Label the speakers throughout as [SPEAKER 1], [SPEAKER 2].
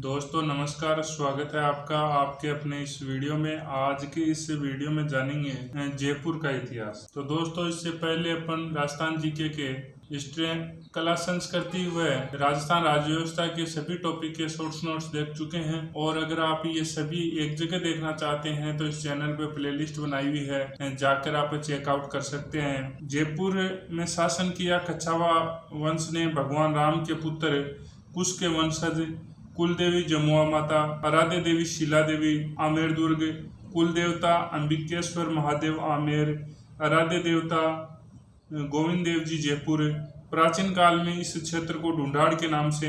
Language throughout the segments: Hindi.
[SPEAKER 1] दोस्तों नमस्कार, स्वागत है आपका आपके अपने इस वीडियो में। आज के इस वीडियो में जानेंगे जयपुर का इतिहास। तो दोस्तों इससे पहले अपन राजस्थान जीके के हिस्ट्री, कला, संस्कृति व राजस्थान राज्य व्यवस्था के सभी टॉपिक के शॉर्ट्स नोट्स देख चुके हैं। और अगर आप ये सभी एक जगह देखना चाहते हैं तो इस चैनल पे प्लेलिस्ट बनाई हुई है, जाकर आप चेकआउट कर सकते हैं। जयपुर में शासन किया कछावा वंश ने। भगवान राम के पुत्र कुश के वंशज कुलदेवी जमुआ माता, आराध्य देवी शीला देवी आमेर दुर्ग, कुल देवता अंबिकेश्वर महादेव आमेर, आराध्य देवता गोविंद देव जी जयपुर। प्राचीन काल में इस क्षेत्र को ढूंढाड़ के नाम से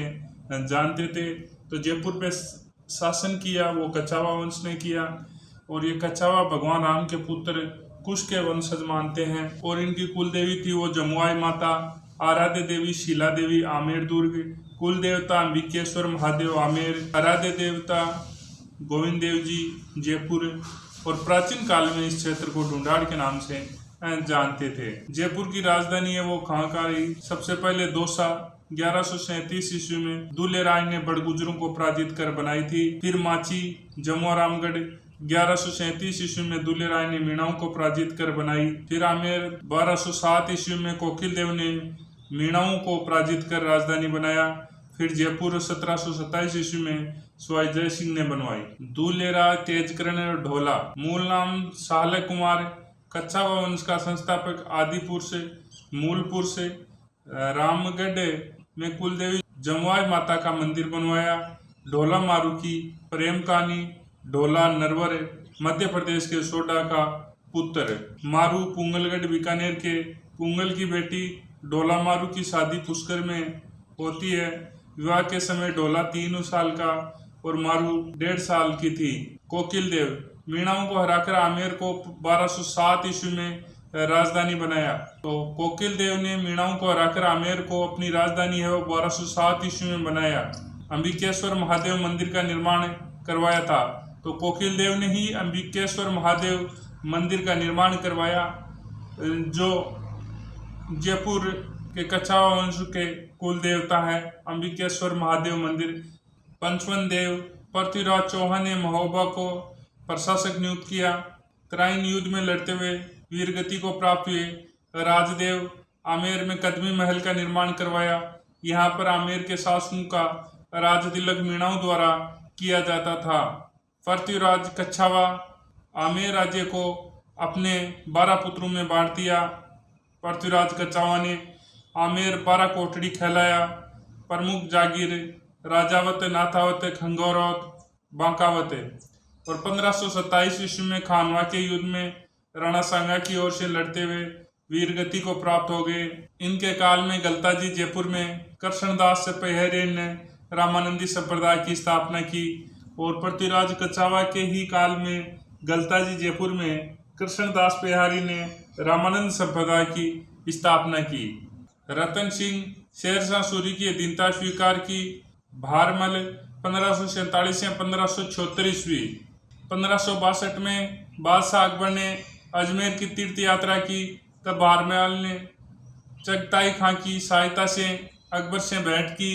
[SPEAKER 1] जानते थे। तो जयपुर पे शासन किया वो कछावा वंश ने किया। और ये कछावा भगवान राम के पुत्र कुश के वंशज मानते हैं। और इनकी कुल देवी थी वो जमुआई माता, आराध्य देवी शीला देवी आमेर दुर्ग, कुल देवता अंबिकेश्वर महादेव आमेर, आराध्य देवता गोविंद देव जी जयपुर। और प्राचीन काल में इस क्षेत्र को ढूंढाड़ के नाम से जानते थे। जयपुर की राजधानी है वो कहाँ का रही? सबसे पहले दौसा 1137 ईस्वी में दूल्हे राय ने बड़गुजरों को पराजित कर बनाई थी। फिर माची जमुआ रामगढ़ 1137 ईस्वी में दूल्हे राय ने मीणाओं को पराजित कर बनाई। फिर आमेर 1207 ईस्वी में कोकिल देव ने मीणाओं को पराजित कर राजधानी बनाया। फिर जयपुर 1727 ईस्वी में सवाई जय सिंह ने बनवाई। दूल्हे राय, तेजकर्ण और ढोला। मूल नाम साहले कुमार। कछावा वंश का संस्थापक आदिपुर से मूलपुर से रामगढ़ में कुलदेवी जमुआई माता का मंदिर बनवाया। ढोला मारू की प्रेम कहानी। ढोला नरवर मध्य प्रदेश के सोडा का पुत्र। मारू पुंगलगढ़ बीकानेर के पुंगल की बेटी। ढोला मारू की शादी पुष्कर में होती है। विवाह के समय ढोला 3 साल का और मारू 1.5 साल की थी। कोकिल देव मीणाओं को हराकर आमेर को 1207 ईस्वी में राजधानी बनाया। तो कोकिल देव ने मीणाओं को हराकर आमेर को अपनी राजधानी है वो 1207 ईस्वी में बनाया। अंबिकेश्वर महादेव मंदिर का निर्माण करवाया था। तो कोकिल देव ने ही अंबिकेश्वर महादेव मंदिर का निर्माण करवाया, जो जयपुर के कछावा वंश के कुल देवता है। अंबिकेश्वर महादेव मंदिर। पंचवन देव पृथ्वीराज चौहान ने महोबा को प्रशासक नियुक्त किया। तराइन युद्ध में लड़ते हुए वीरगति को प्राप्त हुए। राजदेव आमेर में कदमी महल का निर्माण करवाया। यहाँ पर आमेर के शासकों का राज तिलक मीणाओं द्वारा किया जाता था। पृथ्वीराज कछावा आमेर राज्य को अपने 12 पुत्रों में बांट दिया। पृथ्वीराज कछावा ने आमेर 12 कोठड़ी कहलाया। प्रमुख जागीर राजावत, नाथावत, खंगौरावत, बांकावत। और 1527 ईस्वी में खानवा के युद्ध में राणा सांगा की ओर से लड़ते हुए वीरगति को प्राप्त हो गए। इनके काल में गलताजी जयपुर में कृष्णदास पहरे ने रामानंदी संप्रदाय की स्थापना की। और पृथ्वीराज कछावा के ही काल में गलताजी जयपुर में कृष्णदास पेहारी ने रामानंद संप्रदाय की स्थापना की। रतन सिंह शेरशाह सूरी की अधीनता स्वीकार की। भारमल 1547 या 1576 ईस्वी। 1562 में बादशाह अकबर ने अजमेर की तीर्थ यात्रा की। तब भारमल ने चगताई खां की सहायता से अकबर से भेंट की।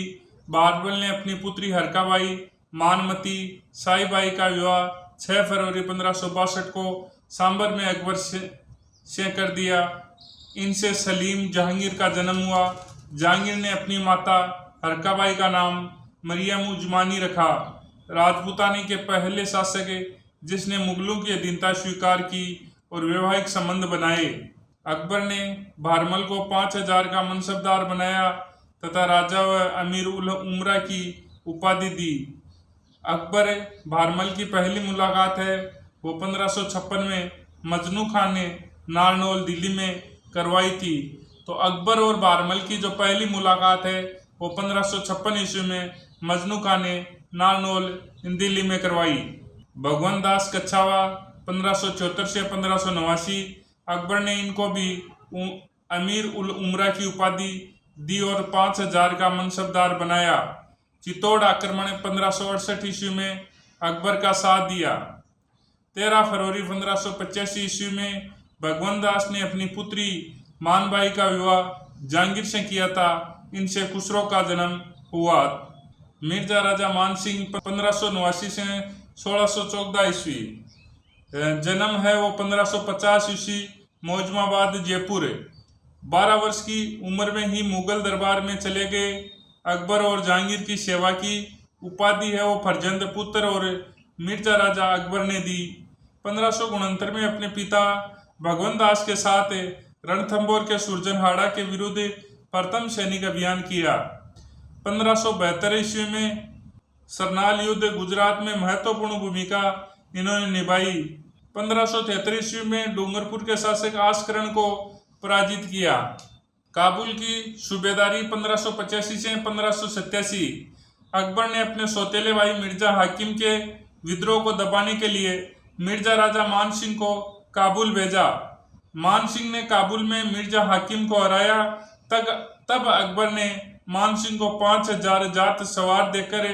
[SPEAKER 1] भारमल ने अपनी पुत्री हरकाबाई मानमती साईबाई का विवाह 6 फरवरी 1562 को सांबर में अकबर से कर दिया। इनसे सलीम जहांगीर का जन्म हुआ। जहांगीर ने अपनी माता हरकाबाई का नाम मरियम उजमानी रखा। राजपूतानी के पहले शासक जिसने मुगलों की अधीनता स्वीकार की और वैवाहिक संबंध बनाए। अकबर ने भारमल को 5000 का मनसबदार बनाया तथा राजा व अमीर उल उमरा की उपाधि दी। अकबर भारमल की पहली मुलाकात है वो 1556 में मजनू खान ने नारनौल दिल्ली में करवाई थी। तो अकबर और भारमल की जो पहली मुलाकात है वो 1556 ईस्वी में मजनू खान ने नारनौल दिल्ली में करवाई। भगवान दास कछावा 1574 से 1589। अकबर ने इनको भी अमीर उल उमरा की उपाधि दी और 5000 का मनसबदार बनाया। चित्तौड़ आक्रमण 1568 ईस्वी में अकबर का साथ दिया। 13 फरवरी 1585 ईस्वी में भगवान दास ने अपनी पुत्री मानबाई का विवाह जहांगीर से किया था। इनसे खुसरो का जन्म हुआ। मिर्जा राजा मानसिंह 1589 से 1614 ईस्वी। जन्म है वो 1550 ईस्वी, मौजमाबाद जयपुर। 12 वर्ष की उम्र में ही मुगल दरबार में चले गए। अकबर और जहांगीर की सेवा की। उपाधि है वो फरजंद पुत्र और मिर्जा राजा अकबर ने दी। 1569 में अपने पिता भगवंत दास के साथ रणथंभौर के सुरजनहाड़ा के विरुद्ध प्रथम सैनिक अभियान किया। 1572 ईस्वी में सरनाल युद्ध गुजरात में महत्वपूर्ण भूमिका इन्होंने निभाई। 1573 ईस्वी में डूंगरपुर के शासक आस्करण को पराजित किया। काबुल की सूबेदारी 1585 से 1587। अकबर ने अपने सौतेले भाई मिर्जा हाकिम के विद्रोह को दबाने के लिए मिर्जा राजा मानसिंह को काबुल भेजा। मानसिंह ने काबुल में मिर्जा हाकिम को हराया। तब अकबर ने मानसिंह को 5000 जात सवार देकर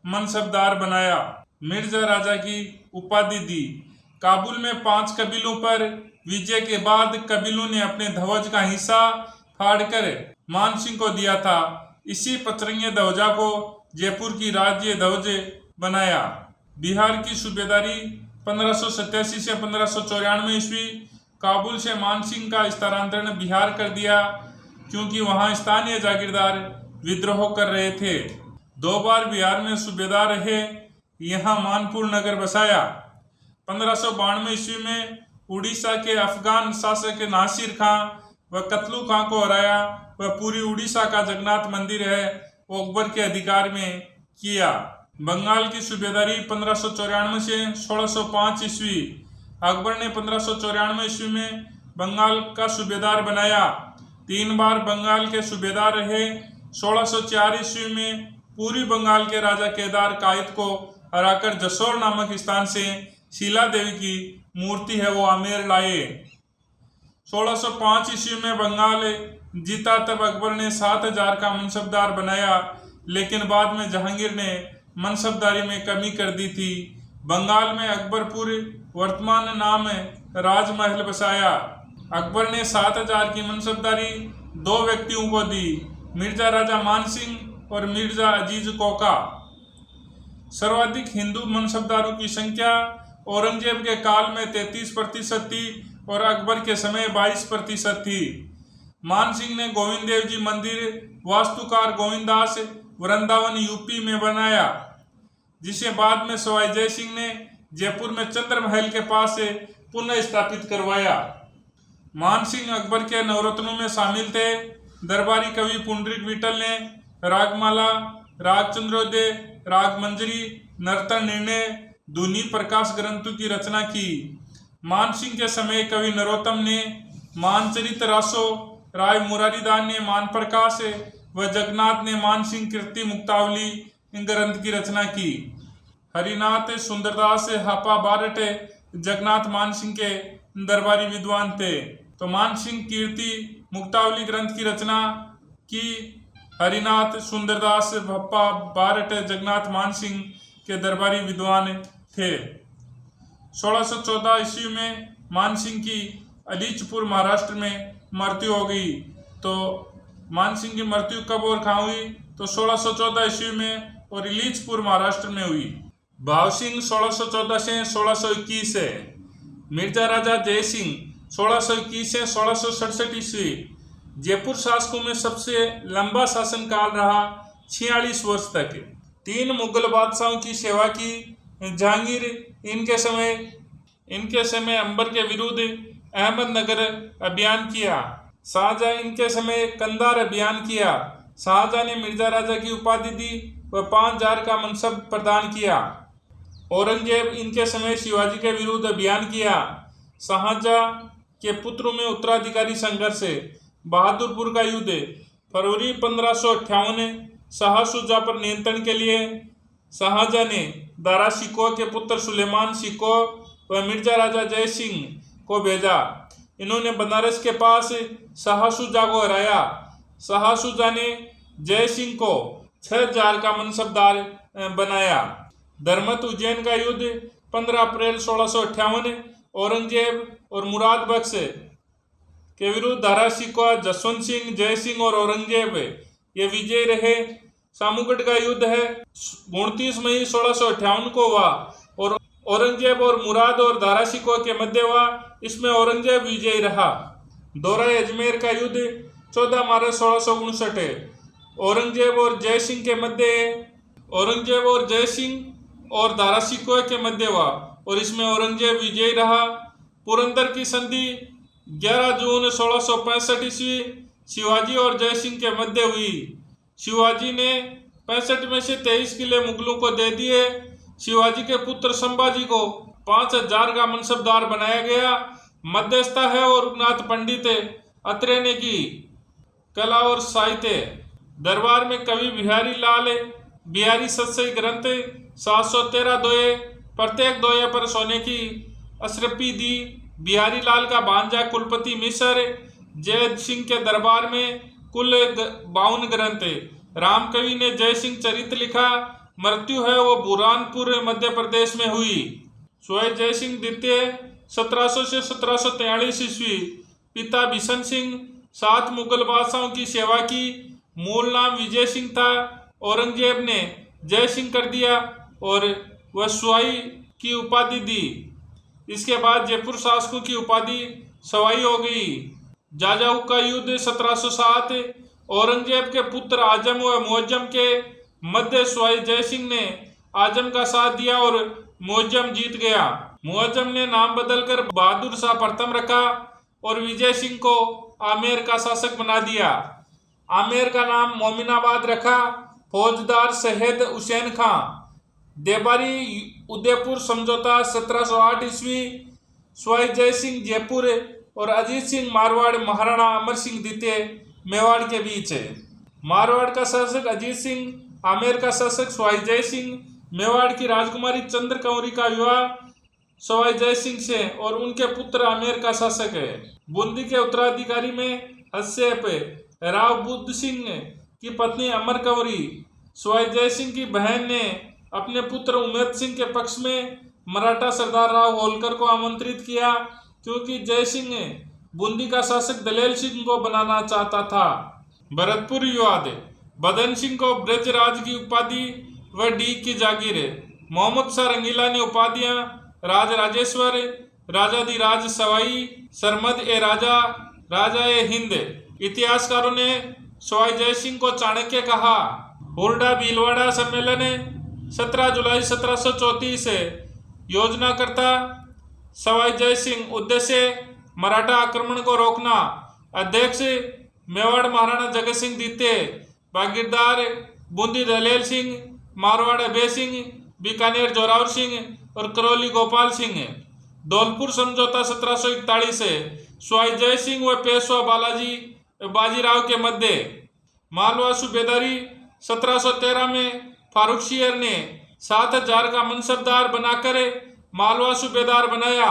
[SPEAKER 1] मनसबदार बनाया। मिर्जा राजा की उपाधि दी। काबुल में 5 कबीलों पर विजय के बाद कबीलों ने अपने ध्वज का हिस्सा फाड़कर मानसिंह को दिया था। इसी पचरंगे ध्वजा को जयपुर की राज्य ध्वज बनाया। बिहार की सूबेदारी 1587 से 1594 ईस्वी। काबुल से मानसिंह का स्थानांतरण बिहार कर दिया क्योंकि वहां स्थानीय जागीरदार विद्रोह कर रहे थे। 2 बार बिहार में सूबेदार रहे। यहाँ मानपुर नगर बसाया। 1592 ईस्वी में उड़ीसा के अफगान शासक नासिर खां व कतलू खां को हराया। वह पूरी उड़ीसा का जगन्नाथ मंदिर है वो अकबर के अधिकार में किया। बंगाल की सूबेदारी 1594 से 1605 ईस्वी। अकबर ने 1594 ईस्वी में बंगाल का सूबेदार बनाया। 3 बार बंगाल के सूबेदार रहे। 1604 ईस्वी में पूरी बंगाल के राजा केदार कायद को हराकर जसोर नामक स्थान से शीला देवी की मूर्ति है वो आमेर लाए। 1605 ईस्वी में बंगाल जीता तब अकबर ने 7000 का मनसबदार बनाया, लेकिन बाद में जहांगीर ने मनसबदारी में कमी कर दी थी। बंगाल में अकबरपुर वर्तमान नाम राजमहल बसाया। अकबर ने 7000 की मनसबदारी 2 व्यक्तियों को दी, मिर्जा राजा मानसिंह और मिर्जा अजीज कोका। सर्वाधिक हिंदू मनसबदारों की संख्या औरंगजेब के काल में 33% थी और अकबर के समय 22% थी। मानसिंह ने गोविंद देव जी मंदिर वास्तुकार गोविंद दास वृंदावन यूपी में बनाया, जिसे बाद में सवाई जय सिंह ने जयपुर में चंद्र महल के पास पुनः स्थापित करवाया। मानसिंह अकबर के नवरत्नों में शामिल थे। दरबारी कवि पुंडरीक विठल ने रागमाला, राग चंद्रोदय, राग मंजरी, नर्तन निर्णय, धुनी प्रकाश ग्रंथों की रचना की। मानसिंह के समय कवि नरोत्तम ने मानचरित रासो, राय मुरारीदान ने मान प्रकाश व जगन्नाथ ने मानसिंह कीर्ति मुक्तावली ग्रंथ की रचना की। हरिनाथ सुंदरदास हापा बारट जगन्नाथ मानसिंह के दरबारी विद्वान थे। तो मानसिंह कीर्ति मुक्तावली ग्रंथ की रचना की। हरिनाथ सुंदरदास हप्पा बारट जगन्नाथ मानसिंह के दरबारी विद्वान थे। 1614 ईस्वी में मानसिंह की अलीचपुर महाराष्ट्र में मृत्यु हो गई। तो मानसिंह की मृत्यु कब और कहाँ हुई? तो 1614 ईस्वी में और अलीचपुर महाराष्ट्र में हुई। भाव सिंह 1614 से 1621 है। मिर्जा राजा जय सिंह 1621 से 1667 ईस्वी। जयपुर शासकों में सबसे लंबा शासनकाल रहा, 46 वर्ष तक। 3 मुगल बादशाहों की सेवा की। जहांगीर इनके समय अंबर के विरुद्ध अहमदनगर अभियान किया। शाहजहां इनके समय कंधार अभियान किया। शाहजहां ने मिर्जा राजा की उपाधि दी व 5000 का मनसब प्रदान किया। औरंगजेब इनके समय शिवाजी के विरुद्ध अभियान किया। शाहजहां के पुत्रों में उत्तराधिकारी संघर्ष, बहादुरपुर का युद्ध। फरवरी 1558 शाह शुजा पर नियंत्रण के लिए शाहजहां ने दारा शिकोह के पुत्र सुलेमान शिकोह व मिर्जा राजा जय सिंह को भेजा। इन्होंने बनारस के पास शाह शुजा को हराया। शाह शुजा ने जय सिंह को 6000 का मनसबदार बनाया। धर्मत उज्जैन का युद्ध 15 अप्रैल 1658 औरंगजेब और मुराद बख्श के विरुद्ध दारा शिकोह, जसवंत सिंह, जय सिंह और औरंगजेब ये विजय रहे। सामूगढ़ का युद्ध है 29 मई 1658 को हुआ और औरंगजेब और मुराद और दारा शिकोह के मध्य हुआ। इसमें औरंगजेब विजयी रहा। दौरा अजमेर का युद्ध 14 मार्च 1659 औरंगजेब और जय सिंह के मध्य औरंगजेब और जय सिंह और दारा शिकोह के मध्य हुआ और इसमें औरंगजेब विजयी रहा। पुरंदर की संधि 11 जून 1665 ईस्वी शिवाजी और जय सिंह के मध्य हुई। शिवाजी ने 65 में से 23 किले मुगलों को दे दिए। शिवाजी के पुत्र संभाजी को 5000 का मनसबदार बनाया गया। मध्यस्थता है और रघुनाथ पंडित अत्रेय ने की। कला और साहित्य दरबार में कवि बिहारी सत्सई ग्रंथ 713 दोये, प्रत्येक दोये पर सोने की अशरफी दी। बिहारी लाल का भांजा कुलपति मिसर जय सिंह के दरबार में कुल 52 ग्रंथ। राम कवि ने जय सिंह चरित लिखा। मृत्यु है वो बुरहानपुर मध्य प्रदेश में हुई। सोए जय सिंह द्वितीय 1700 से 1743 ईस्वी। पिता बिशन सिंह 7 मुगल बादशाहों की सेवा की। मूल नाम विजय सिंह था। औरंगजेब ने जय सिंह कर दिया और वह सवाई की उपाधि दी। इसके बाद जयपुर शासकों की उपाधि सवाई हो गई। जाजाऊ का युद्ध 1707 औरंगजेब के पुत्र आजम व मुअज्जम के मध्य सवाई जय सिंह ने आजम का साथ दिया और मुअज्जम जीत गया। मुअज्जम ने नाम बदलकर बहादुर शाह प्रथम रखा और विजय सिंह को आमेर का शासक बना दिया। आमेर का नाम मोमिनाबाद रखा। फौजदार शहीद हुसैन खां। देबारी उदयपुर समझौता 1708 ईस्वी। सवाई जय सिंह जयपुर और अजीत सिंह मारवाड़ महाराणा अमर सिंह द्वितीय मेवाड़ के बीच है। मारवाड़ का शासक अजीत सिंह, आमेर का शासक सवाई जय सिंह। मेवाड़ की राजकुमारी चंद्र कंवरी का विवाह सवाई जय सिंह से और उनके पुत्र आमेर का शासक है। बूंदी के उत्तराधिकारी में हस्तक्षेप राव बुद्ध सिंह की पत्नी अमर कंवरी सवाई जय सिंह की बहन ने अपने पुत्र उमेद सिंह के पक्ष में मराठा सरदार राव होलकर को आमंत्रित किया, क्योंकि जय सिंह बूंदी का शासक दलेल सिंह को बनाना चाहता था। भरतपुर विवाद बदन सिंह को ब्रजराज की उपाधि व डी की जागीर। मोहम्मद शाह रंगीला ने उपाधियां राज राजेश्वर, राजाधिराज सवाई, सरमद ए राजा, राजा ए हिंद। इतिहासकारों ने सवाई जय सिंह को चाणक्य कहा। हुरडा भीलवाड़ा सम्मेलन 17 जुलाई 1734 योजनाकर्ता सवाई जय सिंह। उद्देश्य मराठा आक्रमण को रोकना। अध्यक्ष मेवाड़ महाराणा जगत सिंह द्वितीय। भागीदार बूंदी दलेल सिंह, मारवाड़ अभय सिंह, बीकानेर जोरावर सिंह और करौली गोपाल सिंह। धौलपुर समझौता 1741 सवाई जय सिंह व पेशवा बाजीराव के मध्य। मालवा सूबेदारी 1713 में फारूक शेर ने 7000 का मनसबदार बनाकर मालवा सूबेदार बनाया।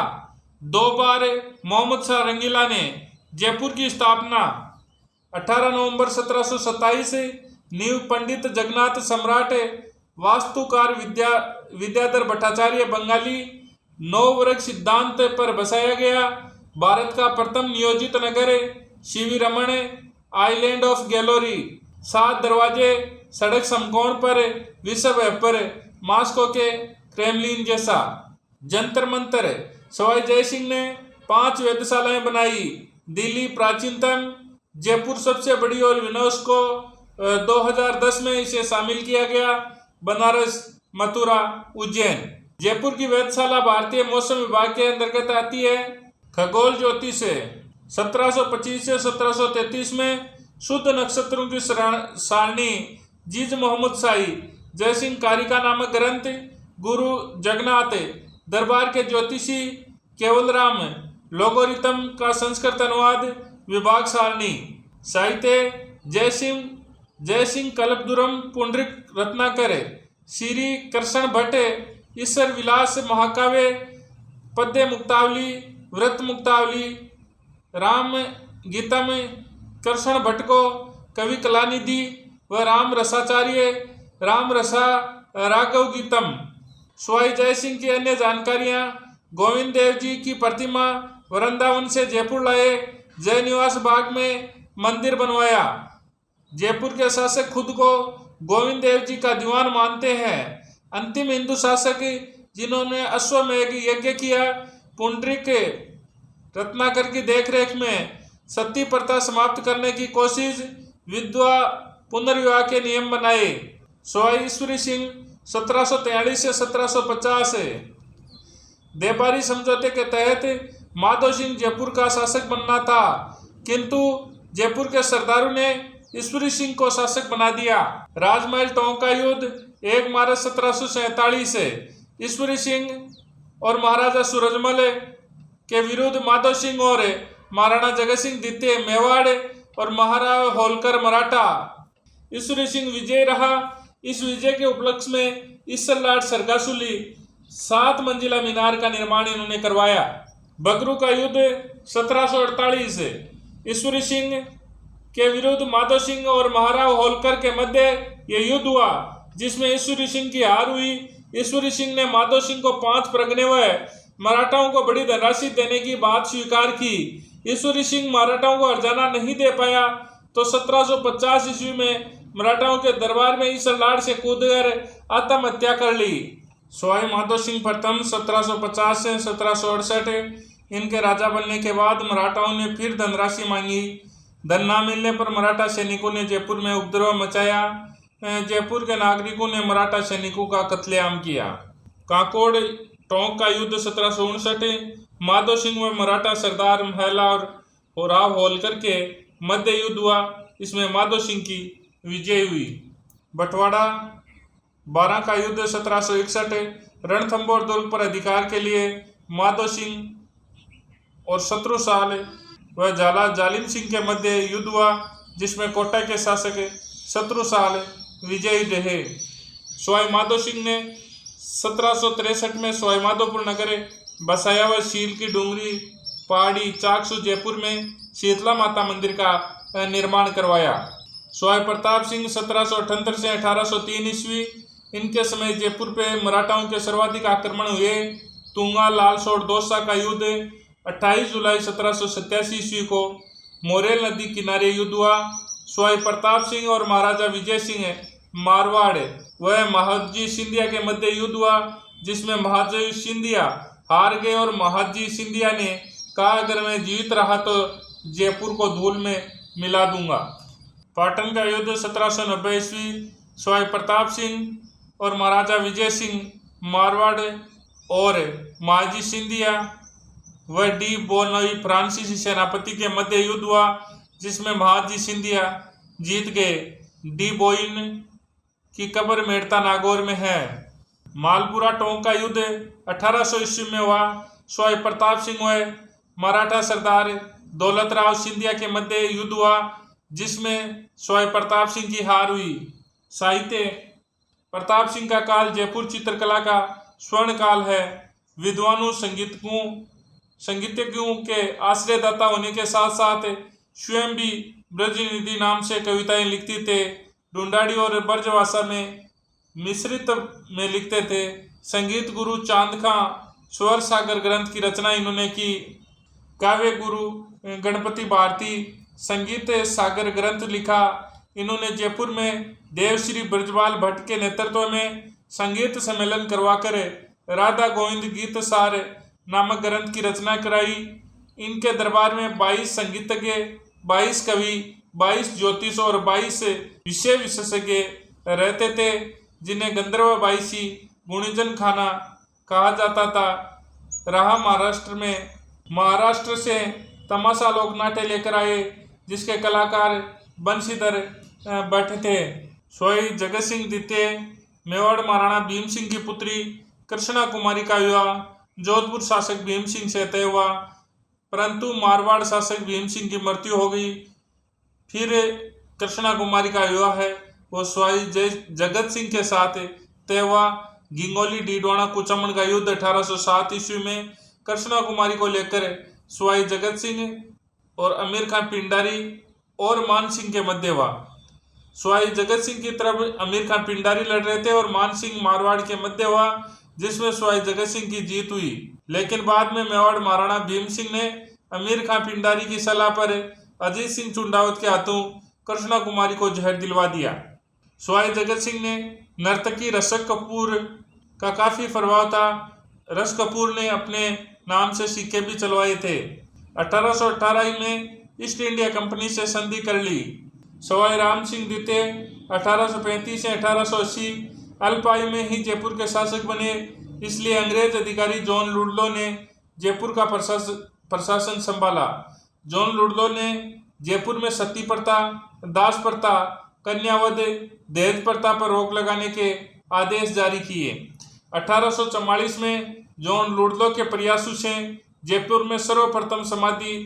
[SPEAKER 1] 2 बार मोहम्मद शाह रंगीला ने जयपुर की स्थापना। 18 नवंबर 1727 नींव पंडित जगन्नाथ सम्राट वास्तुकार विद्याधर भट्टाचार्य बंगाली 9 वर्ग सिद्धांत पर बसाया गया। भारत का प्रथम नियोजित नगर सीवी रमन आइलैंड ऑफ गैलोरी। 7 दरवाजे, सड़क समकोण पर, विश्व पर मास्को के क्रेमलिन जैसा। जंतर मंतर सवाई जय सिंह ने 5 वेधशालाएं बनाई। दिल्ली प्राचीनतम, जयपुर सबसे बड़ी और यूनेस्को 2010 में इसे शामिल किया गया। बनारस, मथुरा, उज्जैन। जयपुर की वेधशाला भारतीय मौसम विभाग के अंतर्गत आती है। खगोल ज्योतिष 1725 से 1733 में शुद्ध नक्षत्रों की सारणी जीज मोहम्मद शाही जयसिंह कारिका नामक ग्रंथ। गुरु जगन्नाथ दरबार के ज्योतिषी केवलराम लोगोरिथम का संस्कृत अनुवाद। विभाग सारणी। साहित्य जय सिंह कल्पद्रुम पुंडरिक रत्नाकर, श्री कृष्ण भट्ट ईश्वर विलास महाकाव्य, पद्य मुक्तावली, व्रत मुक्तावली, राम गीतम कृष्ण भट्ट को कवि कलानिधि व राम रसाचार्य राम रसा राघव गीतम। सवाई जय सिंह की अन्य जानकारियां। गोविंद देव जी की प्रतिमा वृंदावन से जयपुर लाए। जय निवास बाग में मंदिर बनवाया। जयपुर के शासक खुद को
[SPEAKER 2] गोविंद देव जी का दीवान मानते हैं। अंतिम हिंदू शासक जिन्होंने अश्वमेध यज्ञ किया, पुंडरीक रत्नाकर की देखरेख में सती प्रथा समाप्त करने की कोशिश, विधवा पुनर्विवाह के नियम बनाए। स्वाई ईश्वरी सिंह 1743 से 1750 देबारी समझौते के तहत माधो सिंह जयपुर का शासक बनना था, किंतु जयपुर के सरदारों ने ईश्वरी सिंह को शासक बना दिया। राजमहल टोंक का युद्ध 1 मार्च 1747 ईश्वरी सिंह और महाराजा सूरजमल के विरुद्ध माधो सिंह और महाराणा जगत सिंह द्वितीय मेवाड़ और महाराणा होलकर मराठा। ईश्वरी सिंह विजय रहा। इस विजय के उपलक्ष्य में ईश्वरलाल सरगासुली 7 मंजिला मीनार का निर्माण इन्होंने करवाया। बगरू का युद्ध 1748 ईश्वरी सिंह के विरुद्ध माधो सिंह और महाराणा होलकर के मध्य यह युद्ध हुआ, जिसमें ईश्वरी सिंह की हार हुई। ईश्वरी सिंह ने माधो सिंह को 5 परगने व मराठाओं को बड़ी धनराशि देने की बात स्वीकार की। ईश्वरी सिंह मराठाओं को हर्जाना नहीं दे पाया तो 1750 ईस्वी में मराठाओं के दरबार में ईश्वरलाल से कूदकर आत्महत्या कर ली। सवाई माधो सिंह प्रथम 1750 से 1768 इनके राजा बनने के बाद मराठाओं ने फिर धनराशि मांगी। धन न मिलने पर मराठा सैनिकों ने जयपुर में उपद्रव मचाया। जयपुर के नागरिकों ने मराठा सैनिकों का कत्लेआम किया। काकोड़ टोंक का युद्ध 1759 माधो सिंह व मराठा सरदार महला और राव होलकर के मध्य युद्ध हुआ। इसमें माधो सिंह की विजय हुई। बटवाड़ा 12 का युद्ध 1761 रणथंभौर दुर्ग पर अधिकार के लिए माधो सिंह और शत्रु साल व झाला जालिम सिंह के मध्य युद्ध हुआ, जिसमें कोटा के शासक शत्रु साल विजयी रहे। सवाई माधो सिंह ने 1763 में सवाई माधोपुर नगर बसाया व शील की डूंगरी पहाड़ी चाकसू जयपुर में शीतला माता मंदिर का निर्माण करवाया। सवाई प्रताप सिंह 1778 से 1803 ईस्वी इनके समय जयपुर पे मराठाओं के सर्वाधिक आक्रमण हुए। तुंगा लालसोड़ दोसा का युद्ध 28 जुलाई 1787 ईस्वी को मोरेल नदी किनारे युद्ध हुआ। सवाई प्रताप सिंह और महाराजा विजय सिंह मारवाड़ व महादजी सिंधिया के मध्य युद्ध हुआ, जिसमें महादजी सिंधिया हार गए और महादजी सिंधिया ने कहा, अगर मैं जीवित रहा तो जयपुर को धूल में मिला दूंगा। पाटन का युद्ध 1790 ईस्वी सवाई प्रताप सिंह और महाराजा विजय सिंह मारवाड़ और महादजी सिंधिया व डी बोनोई फ्रांसीसी सेनापति के मध्य युद्ध हुआ, जिसमें महादजी सिंधिया जीत गए। डी बोइन की कब्र मेड़ता नागौर में है। मालपुरा टोंक का युद्ध 1800 ईस्वी में हुआ। सवाई प्रताप सिंह व मराठा सरदार दौलत राव सिंधिया के मध्य युद्ध हुआ, जिसमें सवाई प्रताप सिंह की हार हुई। साहित्य प्रताप सिंह का काल जयपुर चित्रकला का स्वर्ण काल है। विद्वानों संगीतज्ञों के आश्रयदाता होने के साथ साथ स्वयं भी ब्रजनिधि नाम से कविताएं लिखते थे। ढूंढाड़ी और ब्रजभाषा में मिश्रित में लिखते थे। संगीत गुरु चांद खां स्वर सागर ग्रंथ की रचना इन्होंने की। काव्य गुरु गणपति भारती संगीत सागर ग्रंथ लिखा। इन्होंने जयपुर में देवश्री ब्रजपाल भट्ट के नेतृत्व में संगीत सम्मेलन करवाकर राधा गोविंद गीत सार नामक ग्रंथ की रचना कराई। इनके दरबार में 22 संगीतज्ञ, 22 कवि, 22 ज्योतिष और 22 विषय विशेषज्ञ रहते थे, जिन्हें गंधर्व बाईसी गुणीजन खाना कहा जाता था। रहा महाराष्ट्र से तमाशा लोकनाट्य लेकर आए, जिसके कलाकार बंशीधर भट्ट थे। सवाई जगत सिंह द्वितीय मेवाड़ महाराणा भीम सिंह की पुत्री कृष्णा कुमारी का विवाह जोधपुर शासक भीम सिंह से तय हुआ, परंतु मारवाड़ शासक भीम सिंह की मृत्यु हो गई। फिर कृष्णा कुमारी का विवाह है वो सवाई जगत सिंह के साथ तय हुआ। गिंगोली डीडवाना कुचामन का युद्ध 1807 ईस्वी में कृष्णा कुमारी को लेकर सवाई जगत सिंह और अमीर खान पिंडारी और मान सिंह के मध्य हुआ। सवाई जगत सिंह की तरफ अमीर खान पिंडारी लड़ रहे थे और मान सिंह मारवाड़ के मध्य हुआ, जिसमें सवाई जगत सिंह की जीत हुई। लेकिन बाद में मेवाड़ महाराणा भीम सिंह ने अमीर खान पिंडारी की सलाह पर अजीत सिंह चुंडावत के हाथों कृष्णा कुमारी को जहर दिलवा दिया। सवाई जगत सिंह ने नर्तकी रसक कपूर का काफ़ी प्रभाव था। रस कपूर ने अपने नाम से सिक्के भी चलवाए थे। 1818 में ईस्ट इंडिया कंपनी से संधि कर ली। सवाई राम सिंह द्वितीय 1835 से 1880 अल्प आयु में ही जयपुर के शासक बने, इसलिए अंग्रेज अधिकारी जॉन लुडलो ने जयपुर का प्रशासन संभाला। जॉन लुडलो ने जयपुर में सती प्रथा, दास प्रथा, कन्यावध, दहेज प्रथा पर रोक लगाने के आदेश जारी किए। 1844 में जॉन लुडलो के प्रयासों से जयपुर में सर्वप्रथम समाधि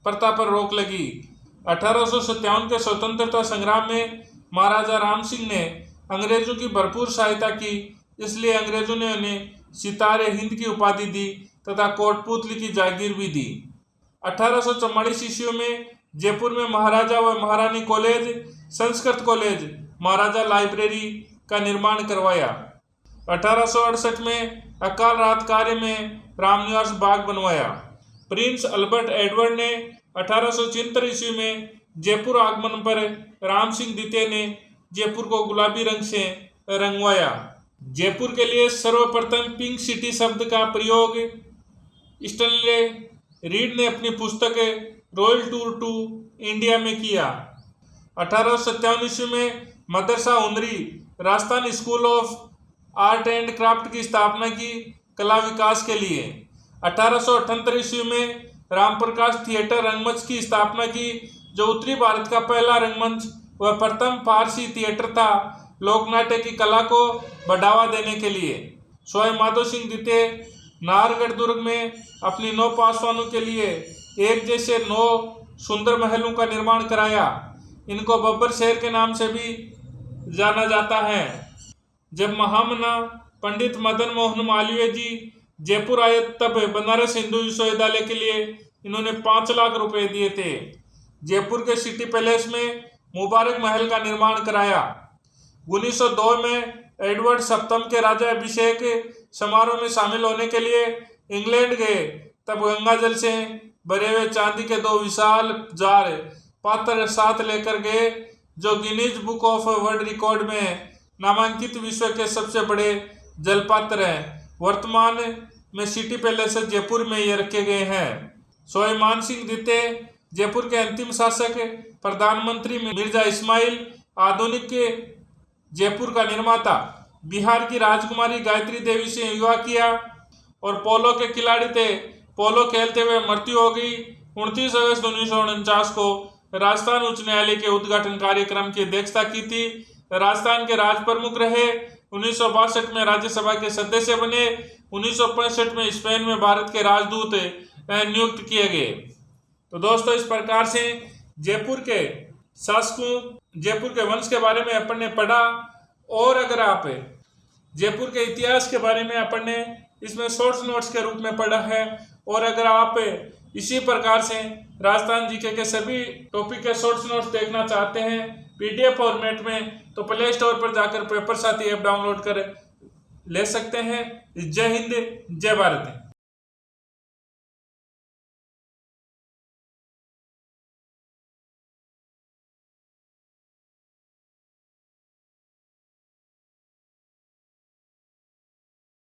[SPEAKER 2] प्रथा पर रोक लगी। 1857 के स्वतंत्रता संग्राम में महाराजा राम सिंह ने अंग्रेजों की भरपूर सहायता की, इसलिए अंग्रेजों ने उन्हें सितारे हिंद की उपाधि दी तथा कोटपुतली की जागीर भी दी। 1844 ईस्वी में जयपुर में महाराजा व महारानी कॉलेज, संस्कृत कॉलेज, महाराजा लाइब्रेरी का निर्माण करवाया। 1868 में अकाल रात कार्य में रामनिवास बाग बनवाया। प्रिंस अल्बर्ट एडवर्ड ने 1873 ईस्वी में जयपुर आगमन पर राम सिंह द्वितीय ने जयपुर को गुलाबी रंग से रंगवाया। जयपुर के लिए सर्वप्रथम पिंक सिटी शब्द का प्रयोग स्टैनले रीड ने अपनी पुस्तक रॉयल टूर टू इंडिया में किया। 1857 ईस्वी में मदरसा हुनरी, Rajasthan school of art and craft की स्थापना की कला विकास के लिए। 1878 ईस्वी में रामप्रकाश थिएटर रंगमंच की स्थापना की, जो उत्तरी भारत का पहला रंगमंच व प्रथम फारसी थिएटर था लोकनाट्य की कला को बढ़ावा देने के लिए। सवाई माधो सिंह द्वितीय नाहरगढ़ दुर्ग में अपनी 9 पासवानों के लिए एक जैसे 9 सुंदर महलों का निर्माण कराया। इनको बब्बर शहर के नाम से भी जाना जाता है। जब महामना पंडित मदन मोहन मालवीय जी जयपुर आए, तब बनारस हिंदू विश्वविद्यालय के लिए इन्होंने 5 लाख रुपए दिए थे। जयपुर के सिटी पैलेस में मुबारक महल का निर्माण कराया। 1902 में एडवर्ड सप्तम के राजा अभिषेक समारोह में शामिल होने के लिए इंग्लैंड गए, तब गंगा जल से भरे हुए चांदी के 2 विशाल जार पात्र साथ लेकर गए, जो Guinness book of world record में नामांकित विश्व के सबसे बड़े जलपात्र हैं। वर्तमान में सिटी पैलेस जयपुर में ये रखे गए हैं। सवाई मान सिंह द्वितीय जयपुर के अंतिम शासक, प्रधानमंत्री मिर्जा इस्माइल आधुनिक के जयपुर का निर्माता, बिहार की राजकुमारी गायत्री देवी से विवाह किया और पोलो के खिलाड़ी थे। पोलो खेलते हुए मृत्यु हो गई। 29 अगस्त 1949 को राजस्थान उच्च न्यायालय के उद्घाटन कार्यक्रम की अध्यक्षता की थी। राजस्थान के राज प्रमुख रहे। 1962 में राज्यसभा के सदस्य बने। 1965 में स्पेन में भारत के राजदूत नियुक्त किए गए। तो दोस्तों, इस प्रकार से जयपुर के शासकों, जयपुर के वंश के बारे में अपन ने पढ़ा। और अगर आप जयपुर के इतिहास के बारे में अपन ने इसमें शॉर्ट्स नोट्स के रूप में पढ़ा है, और अगर आप इसी प्रकार से राजस्थान जीके के सभी टॉपिक के शॉर्ट्स नोट्स देखना चाहते हैं PDF फॉर्मेट में, तो प्ले स्टोर पर जाकर पेपर साथी ऐप डाउनलोड कर ले सकते हैं। जय हिंद, जय भारत।